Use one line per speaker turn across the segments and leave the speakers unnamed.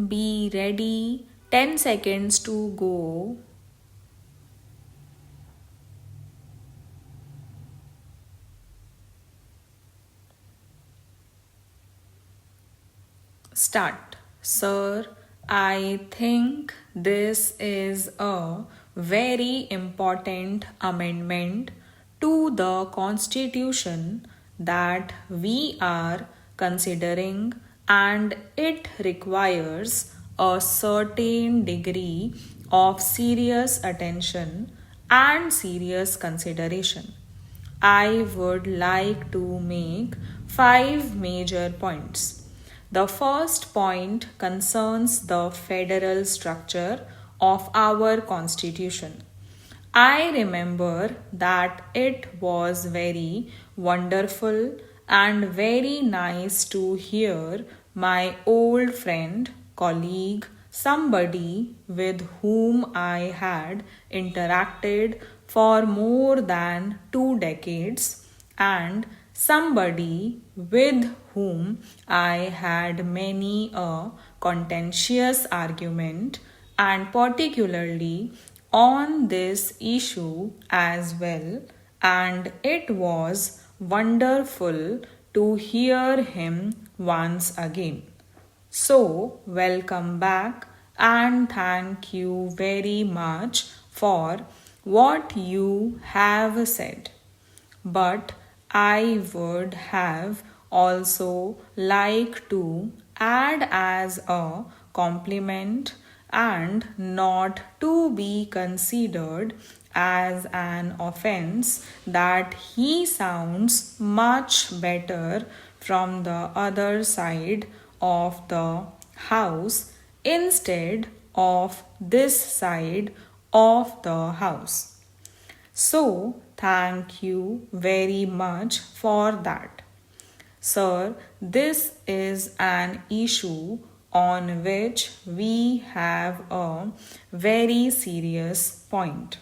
Be ready. 10 seconds to go. Start. Sir, I think this is a very important amendment to the Constitution that we are considering, and it requires a certain degree of serious attention and serious consideration. I would like to make five major points. The first point concerns the federal structure of our constitution. I remember that it was very wonderful and very nice to hear my old friend, colleague, somebody with whom I had interacted for more than 2 decades, and somebody with whom I had many a contentious argument, and particularly on this issue as well, and it was wonderful to hear him once again. So, welcome back and thank you very much for what you have said. But I would have also liked to add as a compliment and not to be considered as an offense that he sounds much better from the other side of the house instead of this side of the house. So, thank you very much for that. Sir, this is an issue on which we have a very serious point.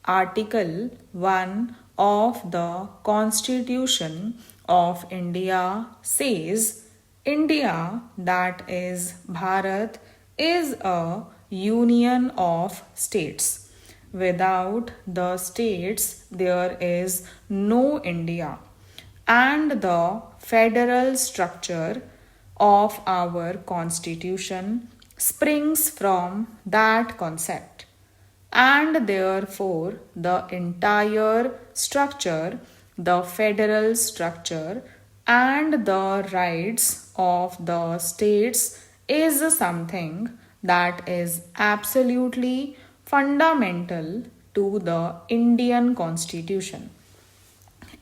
Article 1 of the Constitution of India says India, that is Bharat, is a union of states. Without the states, there is no India. And the federal structure of our constitution springs from that concept. And therefore, the entire structure, the federal structure, and the rights of the states is something that is absolutely fundamental to the Indian Constitution.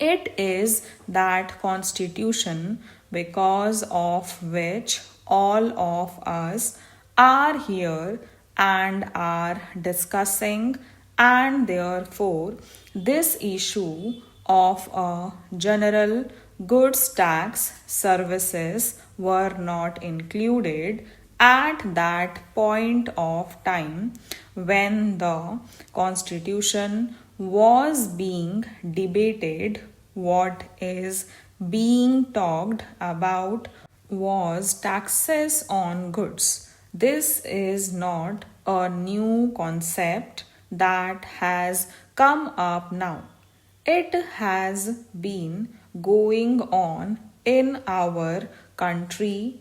It is that constitution because of which all of us are here and are discussing, and therefore this issue of a general goods tax services were not included at that point of time when the constitution was being debated. What is being talked about was taxes on goods. This is not a new concept that has come up now. It has been going on in our country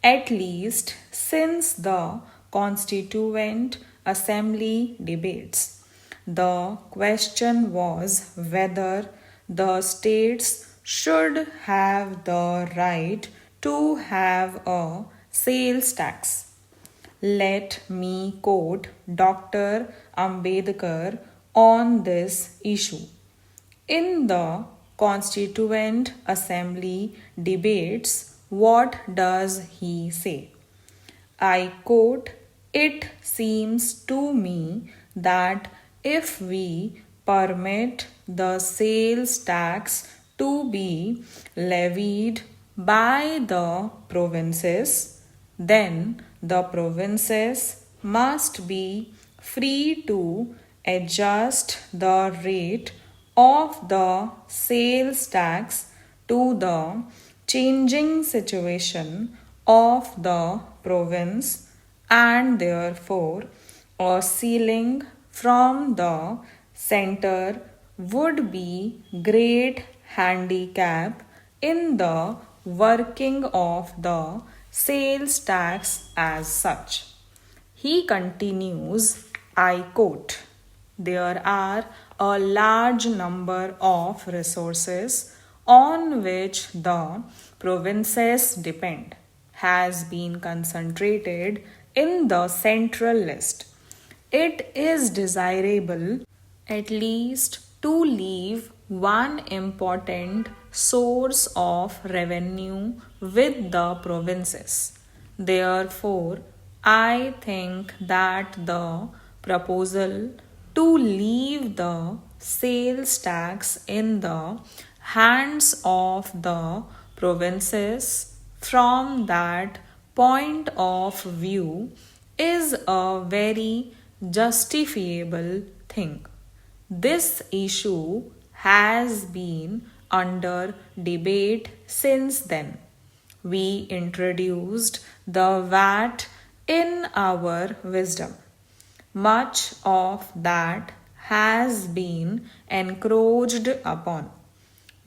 at least since the Constituent Assembly debates. The question was whether the states should have the right to have a sales tax. Let me quote Dr. Ambedkar on this issue. In the Constituent Assembly debates, what does he say? I quote, "It seems to me that if we permit the sales tax to be levied by the provinces, then the provinces must be free to adjust the rate of the sales tax to the changing situation of the province, and therefore a ceiling from the center would be great handicap in the working of the sales tax as such. He continues, I quote, there are a large number of resources on which the provinces depend has been concentrated in the central list. It is desirable at least to leave one important source of revenue with the provinces. Therefore, I think that the proposal to leave the sales tax in the hands of the provinces from that point of view is a very justifiable thing. This issue has been under debate since then. We introduced the VAT in our wisdom. Much of that has been encroached upon.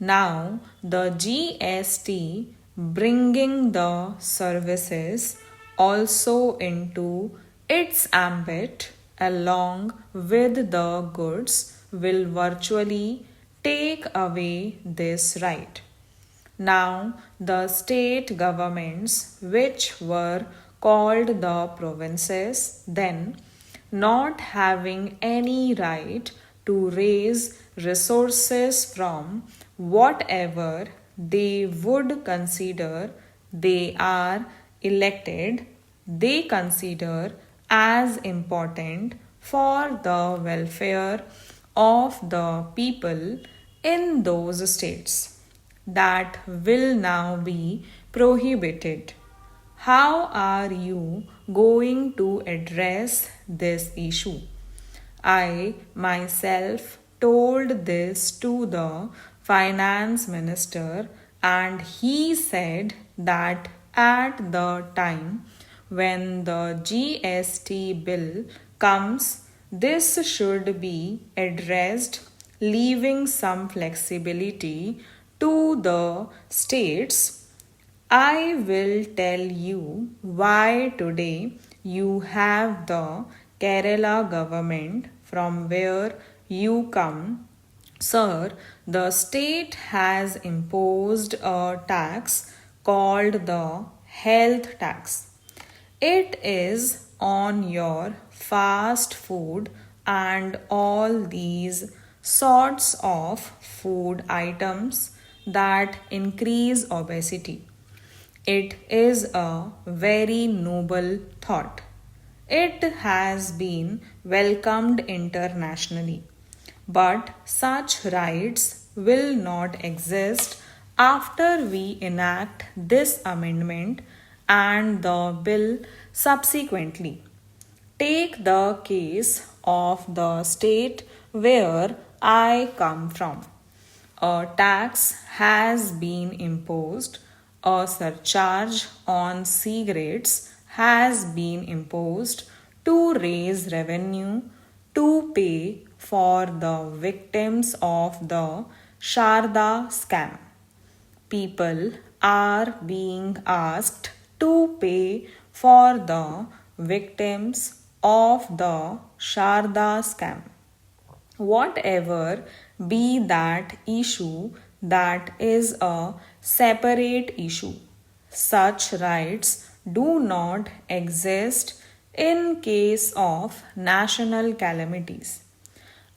Now, the GST bringing the services also into its ambit along with the goods will virtually take away this right. Now, the state governments, which were called the provinces then, not having any right to raise resources from whatever they would consider they are elected, they consider as important for the welfare of the people in those states that will now be prohibited. How are you going to address this issue? I myself told this to the finance minister, and he said that at the time when the GST bill comes, this should be addressed, leaving some flexibility to the states. I will tell you why today you have the Kerala government from where you come. Sir, the state has imposed a tax called the health tax. It is on your fast food and all these sorts of food items that increase obesity. It is a very noble thought. It has been welcomed internationally. But such rights will not exist after we enact this amendment and the bill subsequently. Take the case of the state where I come from. A tax has been imposed, a surcharge on cigarettes has been imposed to raise revenue to pay for the victims of the Sharda scam. People are being asked to pay for the victims of the Sharda scam. Whatever be that issue, that is a separate issue. Such rights do not exist in case of national calamities.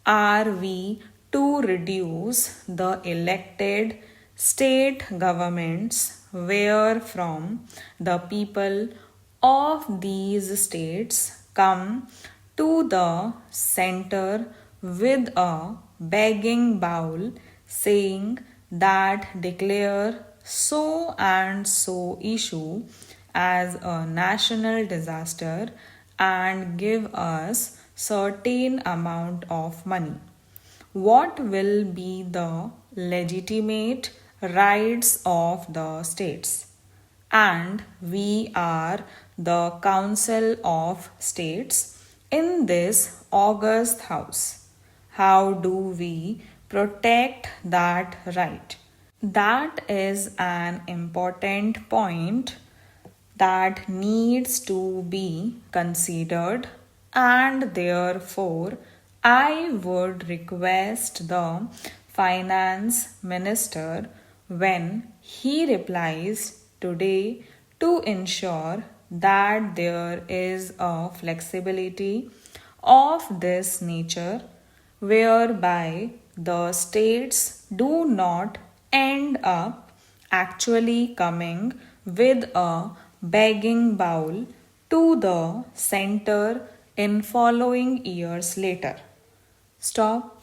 Are we to reduce the elected state governments wherefrom the people of these states come to the center with a begging bowl saying that declare so and so issue as a national disaster and give us certain amount of money? What will be the legitimate rights of the states? and we are the Council of States in this august house. How do we protect that right? That is an important point that needs to be considered, and therefore, I would request the finance minister when he replies today to ensure that there is a flexibility of this nature whereby the states do not end up actually coming with a begging bowl to the center in following years later. Stop.